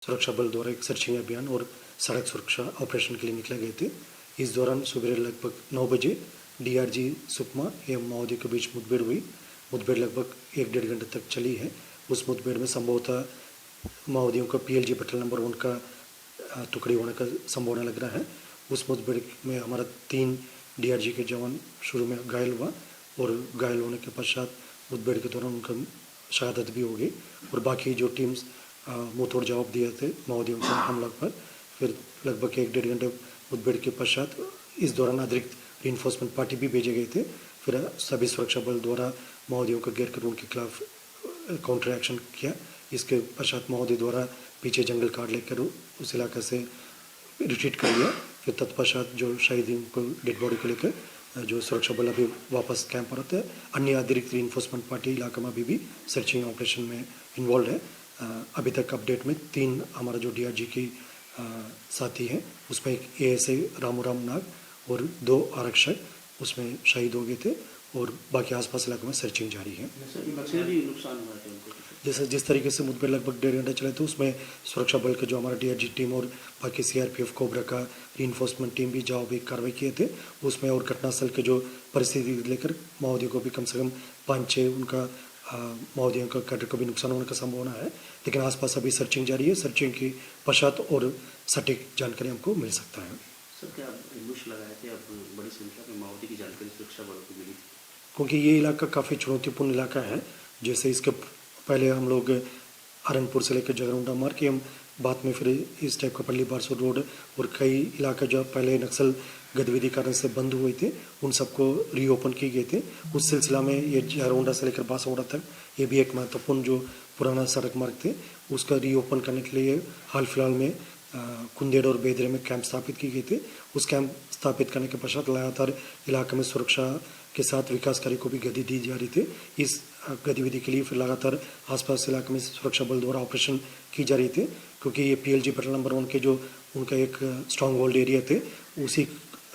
सुरक्षा बल द्वारा एक सर्चिंग अभियान और सड़क सुरक्षा ऑपरेशन के लिए निकले गए थे। इस दौरान सुबह लगभग 9 बजे डीआरजी सुकमा एवं माओवादियों के बीच मुठभेड़ हुई। मुठभेड़ लगभग 1-1.5 घंटे तक चली है। उस मुठभेड़ में संभवतः माओवादियों का पीएलजी पेट्रोल नंबर 1 का टुकड़ी होने का संभावना लग रहा है। उस मुठभेड़ में हमारा 3 डीआरजी के जवान शुरू में घायल हुआ और घायल होने के पश्चात मुठभेड़ के दौरान उनका शहादत भी हो गई और बाकी जो टीम्स मुँह तोड़ जवाब दिए थे माओवादियों के हमला पर। फिर लगभग 1-1.5 घंटे मुठभेड़ के पश्चात इस दौरान अतिरिक्त रीइंफोर्समेंट पार्टी भी भेजे गए थे। फिर सभी सुरक्षा बल द्वारा माओवादियों का घेर कर उनके खिलाफ काउंटर एक्शन किया। इसके पश्चात माओवादी द्वारा पीछे जंगल काट लेकर उस इलाके से रिट्रीट कर लिया। फिर तत्पश्चात जो शहीदों को डेड बॉडी को लेकर जो सुरक्षा बल अभी वापस कैंप पर आते हैं। अन्य अतिरिक्त रीइंफोर्समेंट पार्टी इलाके में अभी भी सर्चिंग ऑपरेशन में इन्वॉल्व है। अभी तक अपडेट में 3 हमारा जो डीआरजी की साथी हैं उसमें एक एएसआई रामूराम नाग और 2 आरक्षक उसमें शहीद हो गए थे और बाकी आसपास इलाकों में सर्चिंग जारी है। जैसे जिस तरीके से मुठभेड़ लगभग 1.5 घंटे चले थे उसमें सुरक्षा बल के जो हमारा डीआरजी टीम और बाकी सीआरपीएफ कोबरा का रीइंफोर्समेंट टीम भी जवाबी कार्रवाई किए थे उसमें। और घटनास्थल के जो परिस्थिति लेकर माओवादियों को भी कम से कम 5-6 उनका माओवादियों का कैडर को भी नुकसान होने का संभावना है। लेकिन आसपास अभी सर्चिंग जारी है। सर्चिंग की पश्चात और सटीक जानकारी हमको मिल सकता है। सर क्या एम्बुश लगाए थे, अब बड़ी संख्या में माओवादी की जानकारी सुरक्षा बलों को मिली? क्योंकि ये इलाका काफ़ी चुनौतीपूर्ण इलाका है। जैसे इसके पहले हम लोग अरनपुर से लेकर जगरुंडा मार्ग के हम बाद में फिर इस टाइप का पल्ली बारसो रोड और कई इलाके जो पहले नक्सल गतिविधि कारण से बंद हुए थे उन सबको रीओपन किए गए थे। उस सिलसिला में ये जगरुंडा से लेकर बासोड़ा तक ये भी एक महत्वपूर्ण जो पुराना सड़क मार्ग थे उसका रीओपन करने के लिए हाल फिलहाल में कुंदेड़ और बेदरे में कैंप स्थापित किए गए थे। उस कैंप स्थापित करने के पश्चात लगातार इलाके में सुरक्षा के साथ विकास कार्य को भी गति दी जा रही थी। इस गतिविधि के लिए फिर लगातार आसपास इलाके में सुरक्षा बल द्वारा ऑपरेशन की जा रही थी। क्योंकि ये पीएलजी पेट्रोल नंबर 1 के जो उनका एक स्ट्रॉन्ग होल्ड एरिया थे उसी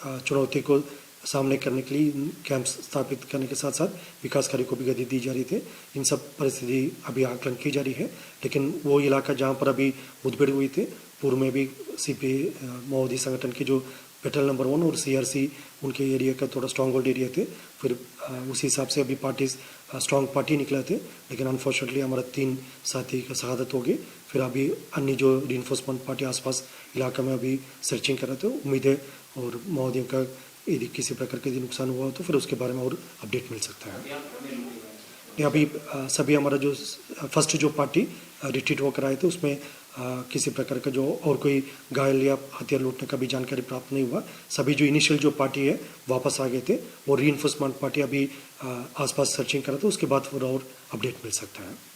चुनौती को सामने करने के लिए कैंप स्थापित करने के साथ साथ विकास कार्य को भी गति दी जा रही थी। इन सब परिस्थिति अभी आकलन की जा रही है। लेकिन वो इलाका जहाँ पर अभी मुठभेड़ हुई थी पूर्व में भी सीपीए माओवादी संगठन के जो पेट्रोल नंबर 1 और सीआरसी उनके एरिया का थोड़ा स्ट्रॉन्ग होल्ड एरिया थे। फिर उसी हिसाब से अभी पार्टीज स्ट्रॉन्ग पार्टी निकला थे। लेकिन अनफॉर्चुनेटली हमारा 3 साथी का शहादत हो गई। फिर अभी अन्य जो रीइंफोर्समेंट पार्टी आसपास इलाके में अभी सर्चिंग कर रहे थे। उम्मीद है और माओवादियों का यदि किसी प्रकार के नुकसान हुआ तो फिर उसके बारे में और अपडेट मिल सकता है। अभी सभी हमारा जो फर्स्ट जो पार्टी रिट्रीट होकर आए थे उसमें किसी प्रकार का जो और कोई घायल या हथियार लूटने का भी जानकारी प्राप्त नहीं हुआ। सभी जो इनिशियल जो पार्टी है वापस आ गए थे और रीइंफोर्समेंट पार्टी अभी आसपास सर्चिंग कर रहे थे। उसके बाद फिर और अपडेट मिल सकता है।